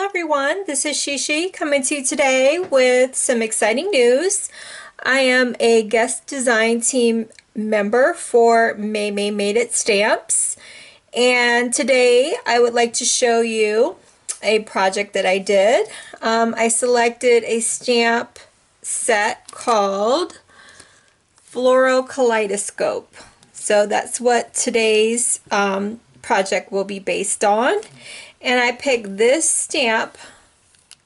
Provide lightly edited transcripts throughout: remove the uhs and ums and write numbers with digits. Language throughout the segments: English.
everyone, this is Sheshe coming to you today with some exciting news. I am a guest design team member for MayMaymadeit stamps, and today I would like to show you a project that I did. I selected a stamp set called Floral Kaleidoscope. So that's what today's project will be based on. And I picked this stamp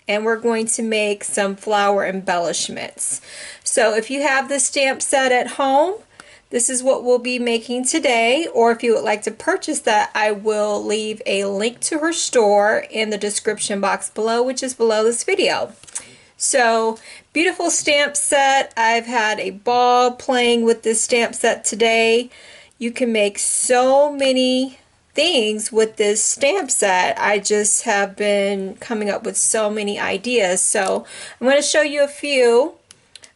and we're going to make some flower embellishments. So if you have this stamp set at home, this is what we'll be making today, or if you would like to purchase that, I will leave a link to her store in the description box below, which is below this video. So beautiful stamp set. I've had a ball playing with this stamp set today. You can make so many things with this stamp set. I just have been coming up with so many ideas. So I'm going to show you a few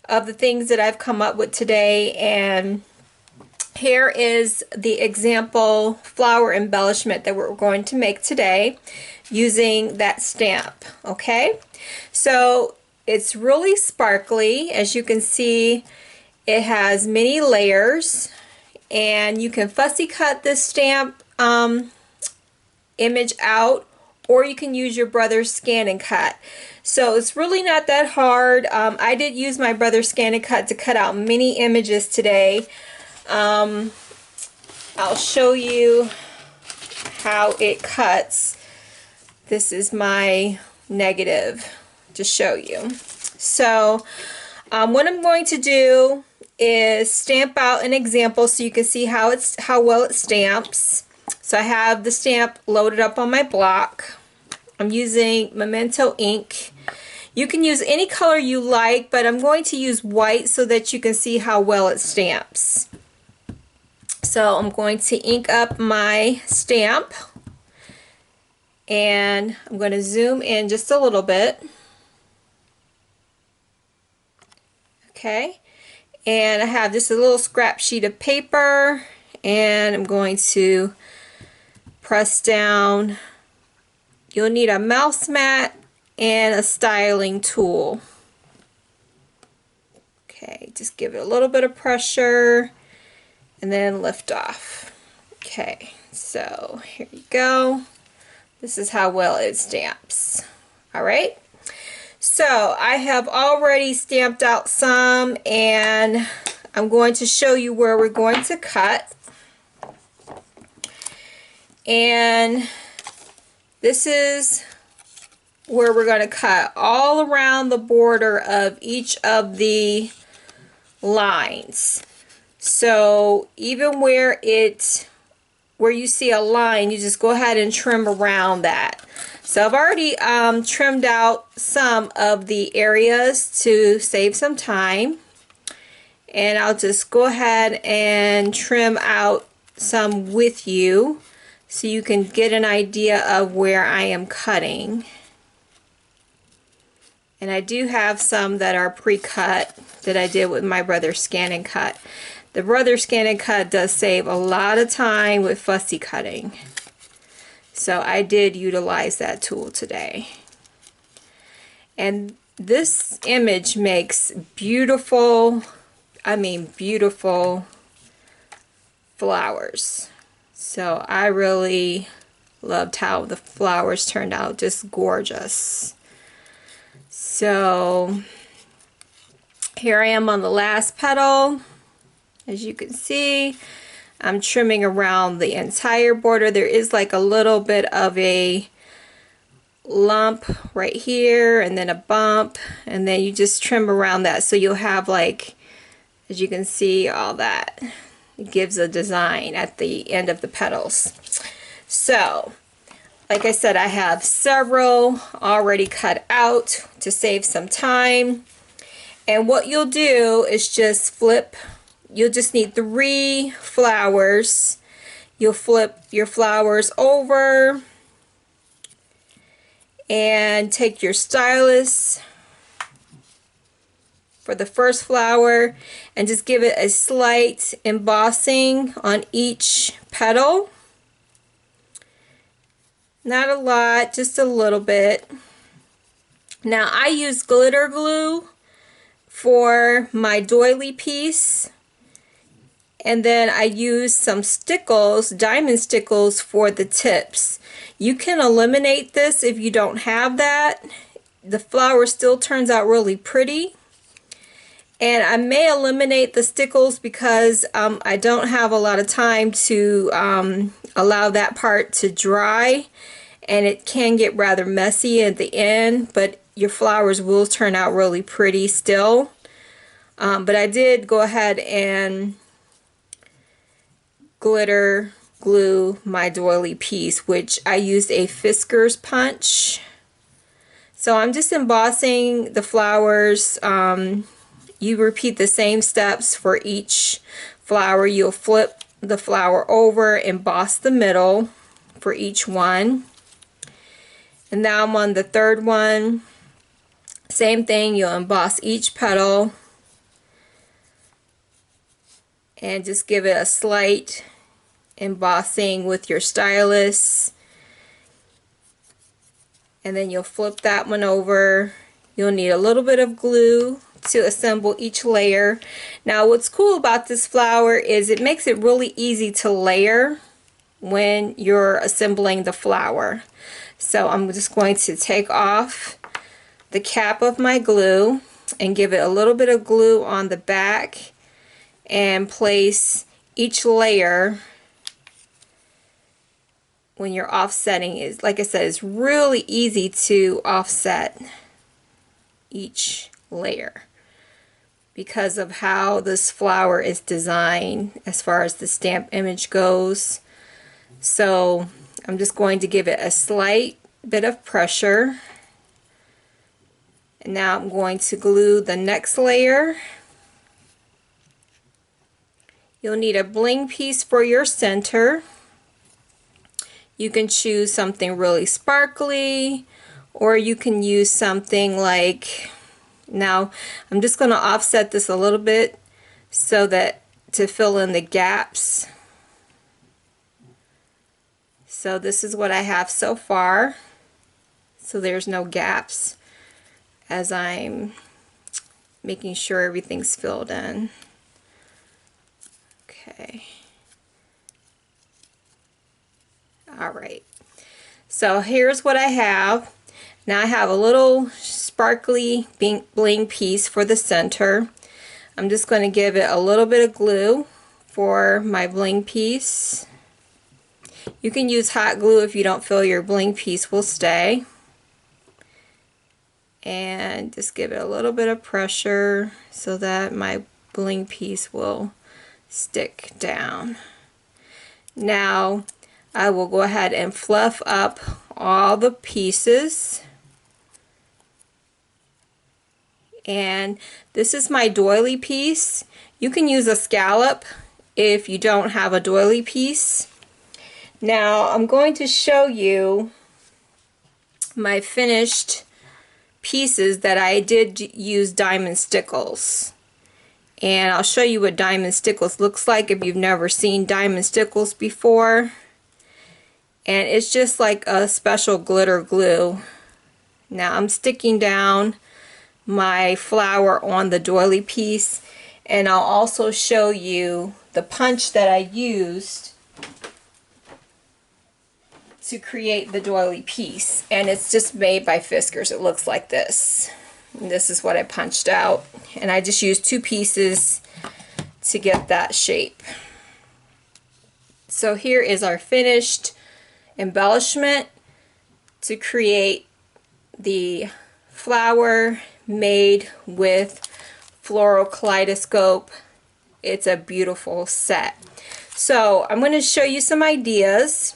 of the things that I've come up with today, and here is the example flower embellishment that we're going to make today using that stamp. Okay, so it's really sparkly. As you can see, it has many layers, and you can fussy cut this stamp image out, or you can use your brother's scan and cut. So it's really not that hard. I did use my brother's scan and cut to cut out many images today. I'll show you how it cuts. This is my negative to show you. So what I'm going to do is stamp out an example so you can see how well it stamps. So I have the stamp loaded up on my block. I'm using Memento ink. You can use any color you like, but I'm going to use white so that you can see how well it stamps. So I'm going to ink up my stamp, and I'm going to zoom in just a little bit. Okay, and I have just a little scrap sheet of paper, and I'm going to press down. You'll need a mouse mat and a styling tool. Okay, just give it a little bit of pressure and then lift off. Okay, so here you go. This is how well it stamps. Alright, so I have already stamped out some, and I'm going to show you where we're going to cut. And this is where we're going to cut all around the border of each of the lines. So even where you see a line, you just go ahead and trim around that. So I've already trimmed out some of the areas to save some time, and I'll just go ahead and trim out some with you so you can get an idea of where I am cutting. And I do have some that are pre-cut that I did with my brother's scan and cut. The brother's scan and cut does save a lot of time with fussy cutting, so I did utilize that tool today. And this image makes beautiful, beautiful flowers. So I really loved how the flowers turned out, just gorgeous. So here I am on the last petal. As you can see, I'm trimming around the entire border. There is like a little bit of a lump right here, and then a bump, and then you just trim around that, so you'll have, like, as you can see, all that. It gives a design at the end of the petals. So like I said, I have several already cut out to save some time. And what you'll do is just flip. You'll just need 3 flowers. You'll flip your flowers over and take your stylus for the first flower and just give it a slight embossing on each petal. Not a lot, just a little bit. Now I use glitter glue for my doily piece, and then I use some stickles, diamond stickles, for the tips. You can eliminate this if you don't have that. The flower still turns out really pretty. And I may eliminate the stickles because I don't have a lot of time to allow that part to dry, and it can get rather messy at the end, but your flowers will turn out really pretty still. But I did go ahead and glitter glue my doily piece, which I used a Fisker's punch. So I'm just embossing the flowers. You repeat the same steps for each flower. You'll flip the flower over, emboss the middle for each one. And now I'm on the third one. Same thing, you'll emboss each petal and just give it a slight embossing with your stylus. And then you'll flip that one over. You'll need a little bit of glue to assemble each layer. Now what's cool about this flower is it makes it really easy to layer when you're assembling the flower. So I'm just going to take off the cap of my glue and give it a little bit of glue on the back and place each layer. When you're offsetting, is like I said, it's really easy to offset each layer because of how this flower is designed as far as the stamp image goes. So I'm just going to give it a slight bit of pressure, and now I'm going to glue the next layer. You'll need a bling piece for your center. You can choose something really sparkly, or you can use something like, now I'm just going to offset this a little bit so that to fill in the gaps. So this is what I have so far. So there's no gaps as I'm making sure everything's filled in. Okay. Alright, so here's what I have. Now I have a little sparkly bling piece for the center. I'm just going to give it a little bit of glue for my bling piece. You can use hot glue if you don't feel your bling piece will stay. And just give it a little bit of pressure so that my bling piece will stick down. Now I will go ahead and fluff up all the pieces. And this is my doily piece. You can use a scallop if you don't have a doily piece. Now I'm going to show you my finished pieces that I did use diamond stickles. And I'll show you what diamond stickles looks like if you've never seen diamond stickles before. And it's just like a special glitter glue. Now I'm sticking down my flower on the doily piece, and I'll also show you the punch that I used to create the doily piece. And it's just made by Fiskars. It looks like this. And this is what I punched out. And I just used 2 pieces to get that shape. So here is our finished embellishment to create the flower made with Floral kaleidoscope. It's a beautiful set. So I'm going to show you some ideas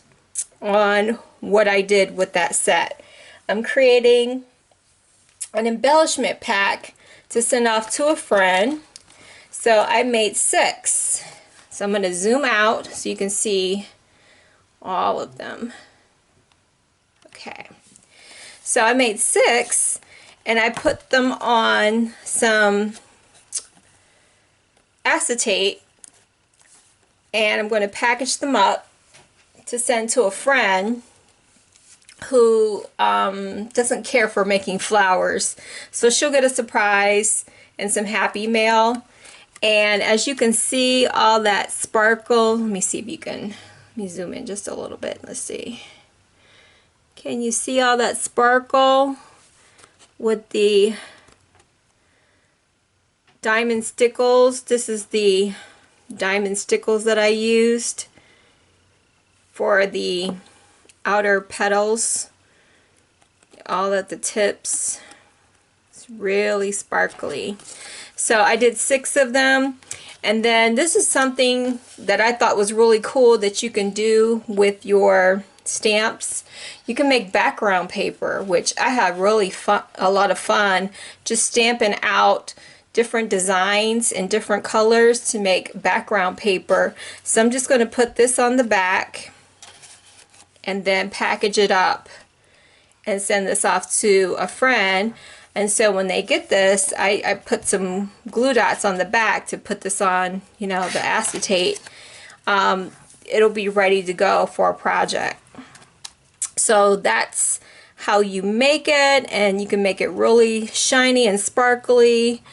on what I did with that set. I'm creating an embellishment pack to send off to a friend. So I made 6. So I'm going to zoom out so you can see all of them. Okay, so I made 6 and I put them on some acetate, and I'm going to package them up to send to a friend who doesn't care for making flowers. So she'll get a surprise and some happy mail. And as you can see, all that sparkle, let me see if you can, let me zoom in just a little bit. Let's see. Can you see all that sparkle with the diamond stickles? This is the diamond stickles that I used for the outer petals, all at the tips. It's really sparkly. So I did 6 of them, and then this is something that I thought was really cool that you can do with your stamps. You can make background paper, which I had really a lot of fun just stamping out different designs in different colors to make background paper. So I'm just going to put this on the back and then package it up and send this off to a friend. And so when they get this, I put some glue dots on the back to put this on, you know, the acetate. It'll be ready to go for a project. So that's how you make it, and you can make it really shiny and sparkly.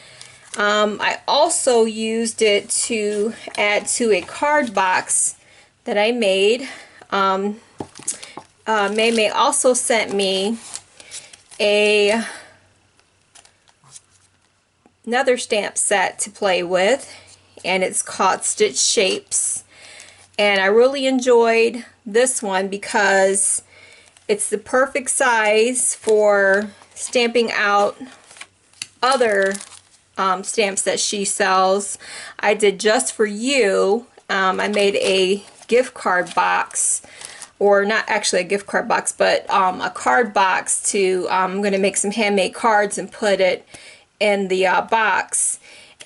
I also used it to add to a card box that I made. May also sent me another stamp set to play with, and it's called Stitch Shapes. And I really enjoyed this one because it's the perfect size for stamping out other stamps that she sells. I did Just For You. I made a gift card box, or not actually a gift card box, but a card box to, I'm going to make some handmade cards and put it in the box.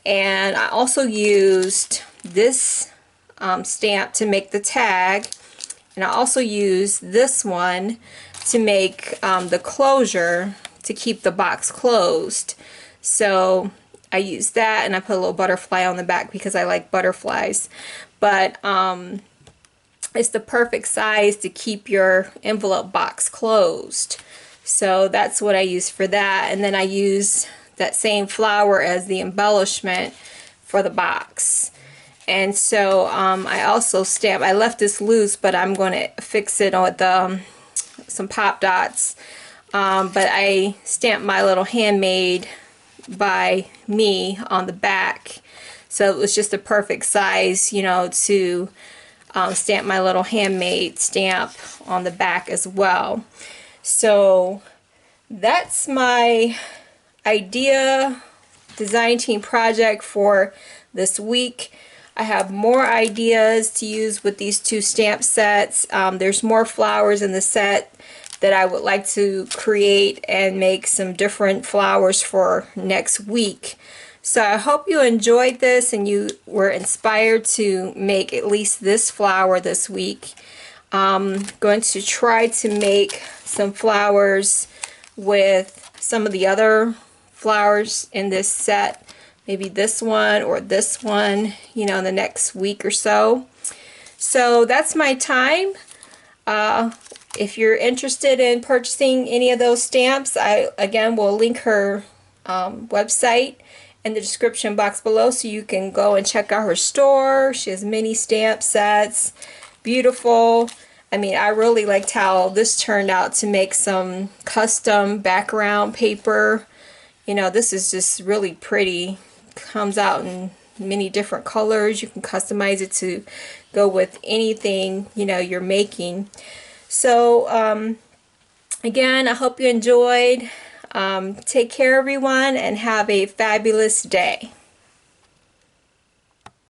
And I also used this stamp to make the tag, and I also used this one to make the closure to keep the box closed. So I used that, and I put a little butterfly on the back because I like butterflies. But it's the perfect size to keep your envelope box closed. So that's what I use for that. And then I use that same flower as the embellishment for the box. And so I also I left this loose, but I'm going to fix it with some pop dots. But I stamped my little handmade by me on the back. So it was just a perfect size, you know, to stamp my little handmade stamp on the back as well. So that's my idea design team project for this week. I have more ideas to use with these 2 stamp sets. There's more flowers in the set that I would like to create and make some different flowers for next week. So I hope you enjoyed this and you were inspired to make at least this flower this week. I'm going to try to make some flowers with some of the other flowers in this set, maybe this one or this one, you know, in the next week or so. So that's my time. If you're interested in purchasing any of those stamps, I again will link her website in the description box below, so you can go and check out her store. She has many stamp sets, beautiful. I mean, I really liked how this turned out to make some custom background paper. You know, this is just really pretty. Comes out in many different colors. You can customize it to go with anything, you know, you're making. So again, I hope you enjoyed. Take care, everyone, and have a fabulous day.